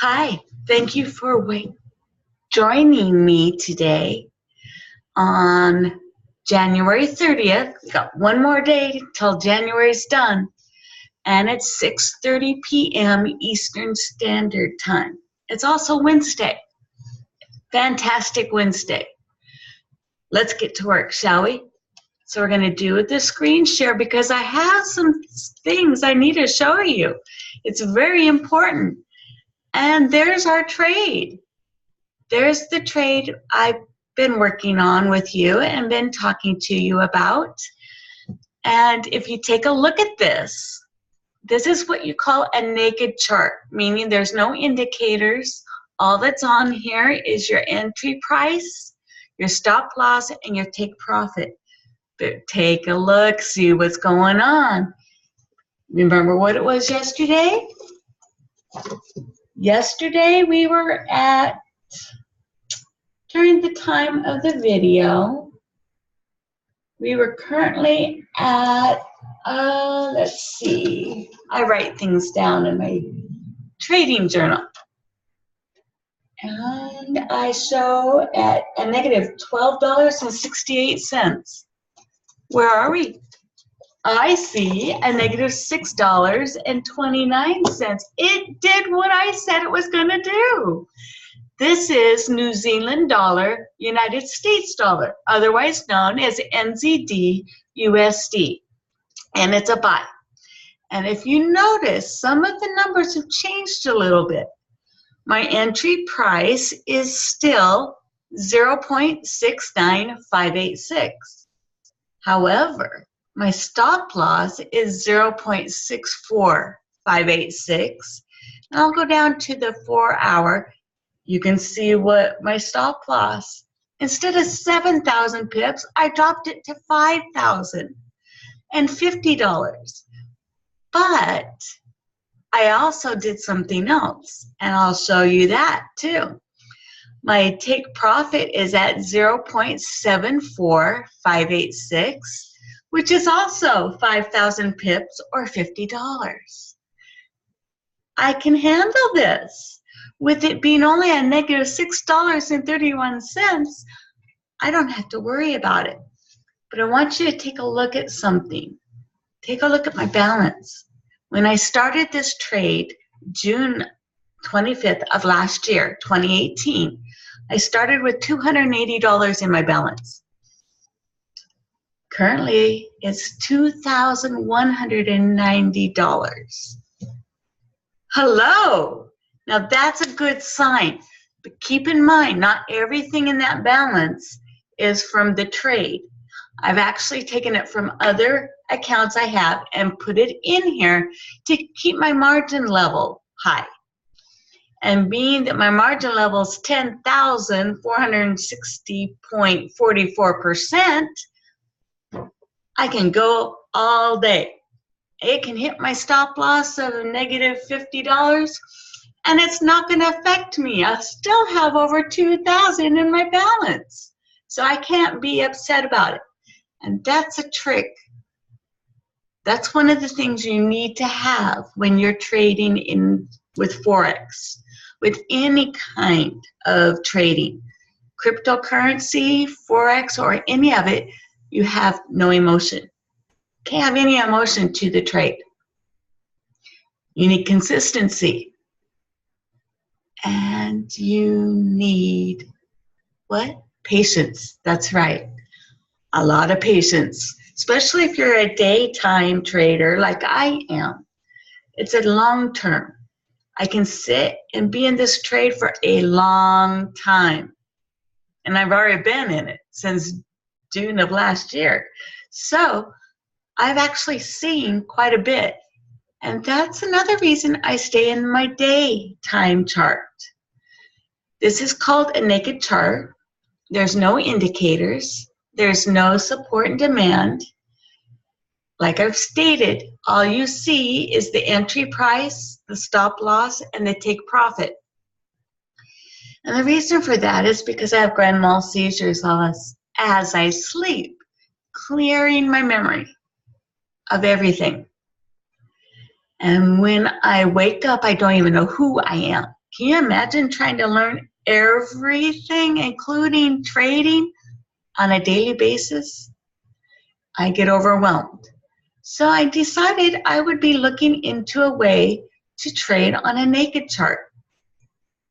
Hi, thank you for joining me today on January 30th. We got one more day till January's done, and it's 6:30 p.m. Eastern Standard Time. It's also Wednesday. Fantastic Wednesday. Let's get to work, shall we? So we're going to do the screen share because I have some things I need to show you. It's very important. And there's our trade. There's the trade I've been working on with you and been talking to you about. And if you take a look at this, this is what you call a naked chart, meaning there's no indicators. All that's on here is your entry price, your stop loss, and your take profit. But take a look, see what's going on. Remember what it was yesterday? Yesterday we were at, during the time of the video, we were currently at, let's see, I write things down in my trading journal. And I show at a negative $12.68. Where are we? I see a negative $6.29. It did what I said it was going to do. This is New Zealand dollar, United States dollar, otherwise known as NZDUSD. And it's a buy. And if you notice, some of the numbers have changed a little bit. My entry price is still 0.69586. However, my stop loss is 0.64586. And I'll go down to the 4-hour. You can see what my stop loss. Instead of 7,000 pips, I dropped it to $5,050. But I also did something else, and I'll show you that too. My take profit is at 0.74586, which is also 5,000 pips or $50. I can handle this. With it being only a negative $6.31, I don't have to worry about it. But I want you to take a look at something. Take a look at my balance. When I started this trade, June 25th of last year, 2018, I started with $280 in my balance. Currently, it's $2,190. Hello! Now that's a good sign, but keep in mind, not everything in that balance is from the trade. I've actually taken it from other accounts I have and put it in here to keep my margin level high. And being that my margin level is 10,460.44%, I can go all day. It can hit my stop loss of negative $50, and it's not going to affect me. I still have over $2,000 in my balance, so I can't be upset about it. And that's a trick. That's one of the things you need to have when you're trading with Forex, with any kind of trading. Cryptocurrency, Forex, or any of it, you have no emotion. Can't have any emotion to the trade. You need consistency. And you need what? Patience. That's right. A lot of patience, especially if you're a daytime trader like I am. It's a long term. I can sit and be in this trade for a long time. And I've already been in it since June of last year. So I've actually seen quite a bit. And that's another reason I stay in my daytime chart. This is called a naked chart. There's no indicators. There's no support and demand. Like I've stated, all you see is the entry price, the stop loss, and the take profit. And the reason for that is because I have grand mal seizures as I sleep, clearing my memory of everything. And when I wake up, I don't even know who I am. Can you imagine trying to learn everything, including trading, on a daily basis? I get overwhelmed. So I decided I would be looking into a way to trade on a naked chart.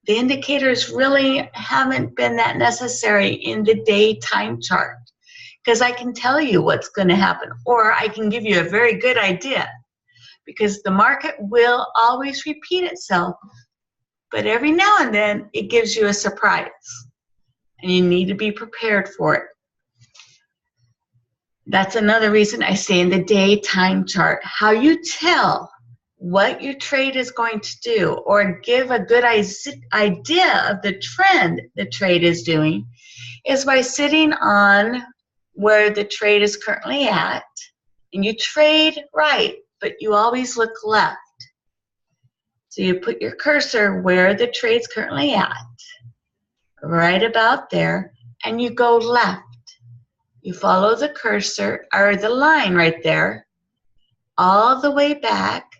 The indicators really haven't been that necessary in the daytime chart because I can tell you what's going to happen, or I can give you a very good idea because the market will always repeat itself, but every now and then it gives you a surprise and you need to be prepared for it. That's another reason I stay in the daytime chart. How you tell what your trade is going to do or give a good idea of the trend the trade is doing is by sitting on where the trade is currently at, and you trade right, but you always look left. So you put your cursor where the trade's currently at, right about there, and you go left. You follow the cursor, or the line right there, all the way back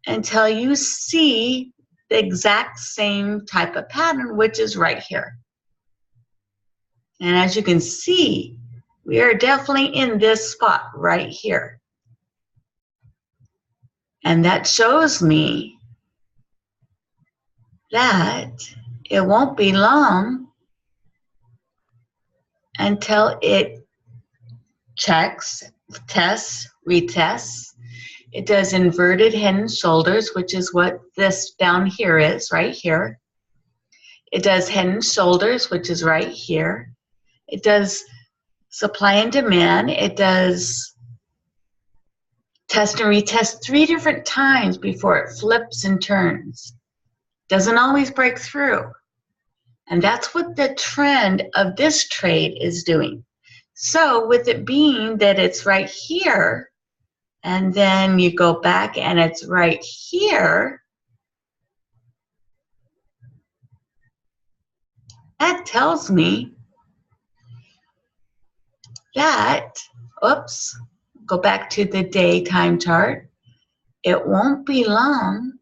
until you see the exact same type of pattern, which is right here. And as you can see, we are definitely in this spot right here. And that shows me that it won't be long until it checks, tests, retests. It does inverted head and shoulders, which is what this down here is, right here. It does head and shoulders, which is right here. It does supply and demand. It does test and retest 3 different times before it flips and turns. Doesn't always break through. And that's what the trend of this trade is doing. So with it being that it's right here, and then you go back and it's right here, that tells me that, oops, go back to the daytime chart, it won't be long.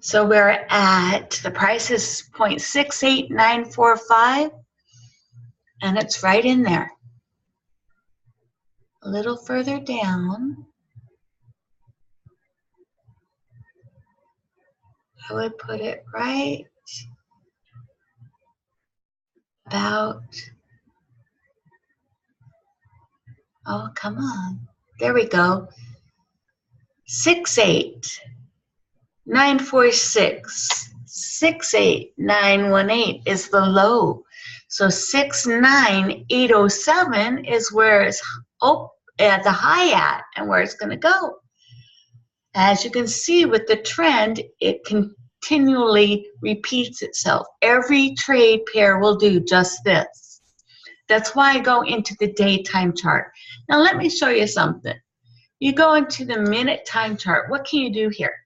So we're at, the price is 0.68945, and it's right in there. A little further down, I would put it right about, oh, come on. There we go. 68946. 68918 is the low. So 69807 is where it's at the high at and where it's going to go. As you can see with the trend, it continually repeats itself. Every trade pair will do just this. That's why I go into the daytime chart. Now let me show you something. You go into the minute time chart. What can you do here?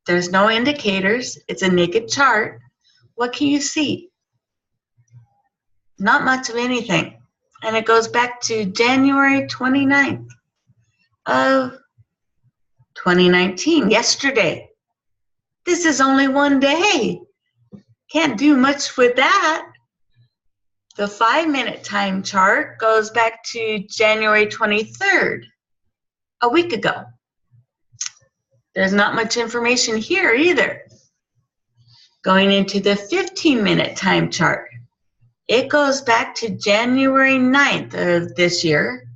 There's no indicators. It's a naked chart. What can you see? Not much of anything. And it goes back to January 29th of 2019, yesterday. This is only one day. Can't do much with that. The 5-minute time chart goes back to January 23rd, a week ago. There's not much information here either. Going into the 15-minute time chart, it goes back to January 9th of this year.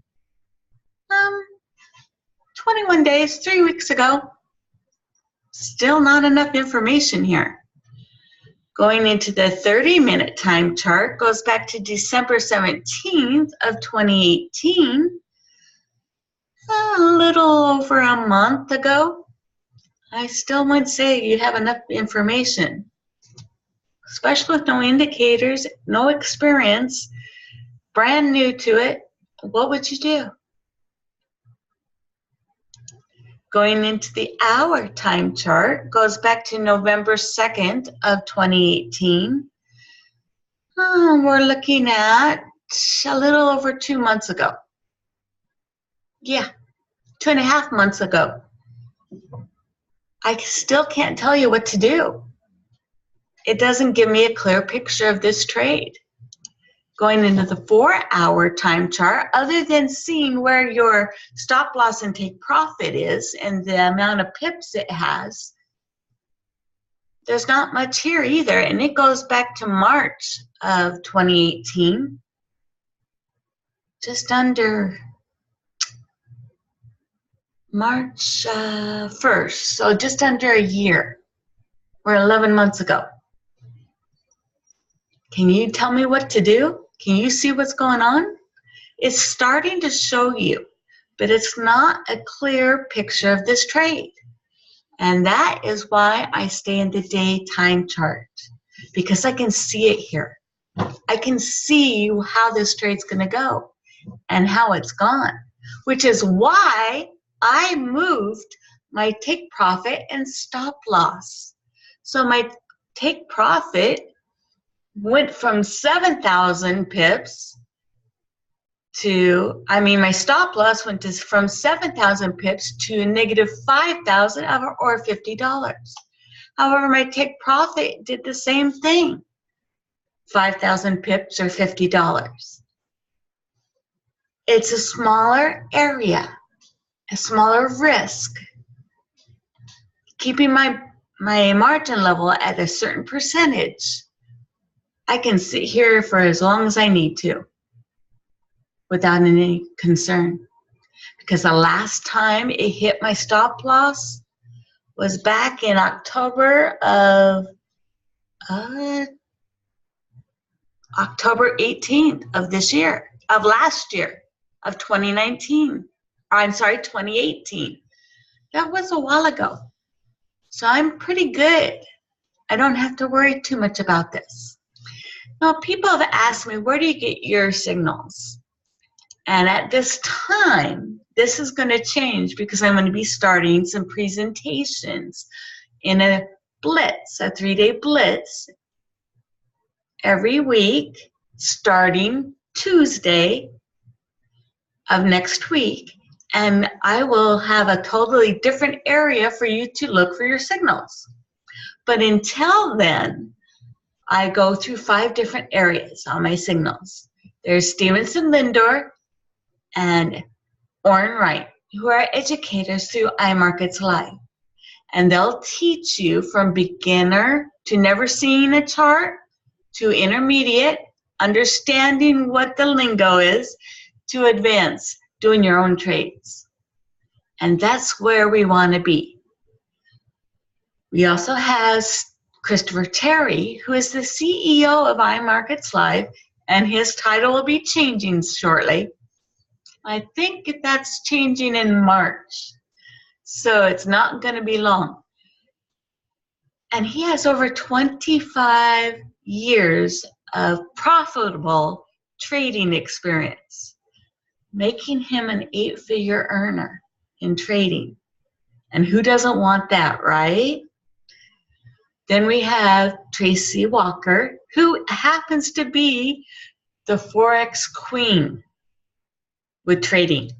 21 days, 3 weeks ago. Still not enough information here. Going into the 30-minute time chart goes back to December 17th of 2018. A little over a month ago. I still wouldn't say you have enough information. Especially with no indicators, no experience, brand new to it, what would you do? Going into the hour time chart goes back to November 2nd of 2018. We're looking at a little over 2 months ago. Yeah, 2.5 months ago. I still can't tell you what to do. It doesn't give me a clear picture of this trade. Going into the 4-hour time chart, other than seeing where your stop loss and take profit is and the amount of pips it has, there's not much here either. And it goes back to March of 2018, just under March 1st, so just under a year, or 11 months ago. Can you tell me what to do? Can you see what's going on? It's starting to show you, but it's not a clear picture of this trade. And that is why I stay in the day time chart, because I can see it here. I can see how this trade's going to go and how it's gone, which is why I moved my take profit and stop loss. So my take profit went from 7,000 pips to, my stop loss went from 7,000 pips to negative 5,000 or $50. However, my take profit did the same thing, 5,000 pips or $50. It's a smaller area, a smaller risk. Keeping my margin level at a certain percentage, I can sit here for as long as I need to without any concern. Because the last time it hit my stop loss was back in October 18th of this year, of last year, of 2019. I'm sorry, 2018. That was a while ago. So I'm pretty good. I don't have to worry too much about this. Now, people have asked me, where do you get your signals? And at this time, this is going to change because I'm going to be starting some presentations in a blitz, a 3-day blitz, every week, starting Tuesday of next week. And I will have a totally different area for you to look for your signals. But until then, I go through 5 different areas on my signals. There's Stevenson Lindor and Orrin Wright, who are educators through iMarkets Live. And they'll teach you from beginner to never seeing a chart, to intermediate, understanding what the lingo is, to advanced, doing your own trades. And that's where we want to be. We also have Christopher Terry, who is the CEO of iMarkets Live, and his title will be changing shortly. I think that's changing in March, so it's not going to be long. And he has over 25 years of profitable trading experience, making him an 8-figure earner in trading. And who doesn't want that, right? Then we have Tracy Walker, who happens to be the Forex queen with trading.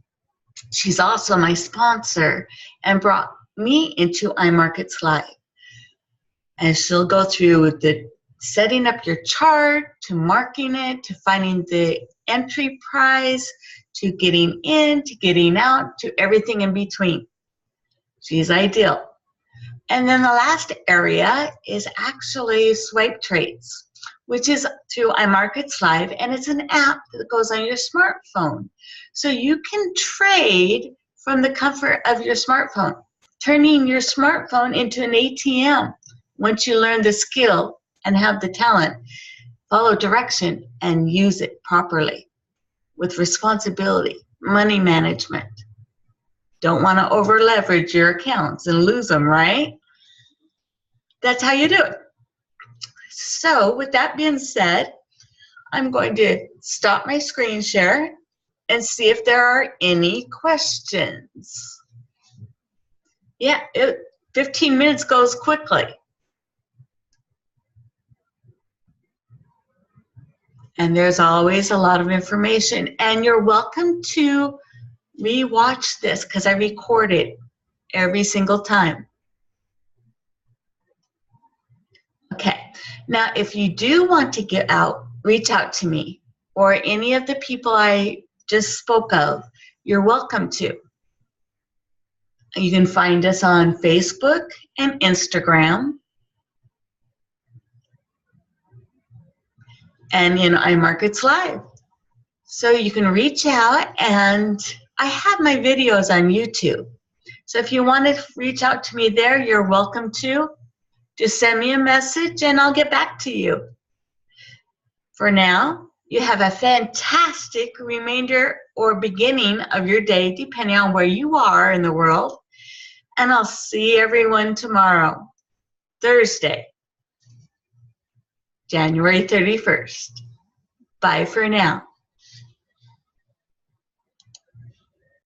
She's also my sponsor and brought me into iMarkets Live. And she'll go through the setting up your chart, to marking it, to finding the entry price, to getting in, to getting out, to everything in between. She's ideal. And then the last area is actually swipe trades, which is through iMarkets Live, and it's an app that goes on your smartphone. So you can trade from the comfort of your smartphone, turning your smartphone into an ATM once you learn the skill and have the talent, follow direction, and use it properly with responsibility, money management. Don't want to over leverage your accounts and lose them, right? That's how you do it. So with that being said, I'm going to stop my screen share and see if there are any questions. Yeah, 15 minutes goes quickly. And there's always a lot of information. And you're welcome to re-watch this because I record it every single time. Now, if you do want to reach out to me or any of the people I just spoke of, you're welcome to. You can find us on Facebook and Instagram and in iMarkets Live. So you can reach out, and I have my videos on YouTube. So if you want to reach out to me there, you're welcome to. Just send me a message and I'll get back to you. For now, you have a fantastic remainder or beginning of your day, depending on where you are in the world. And I'll see everyone tomorrow, Thursday, January 31st. Bye for now.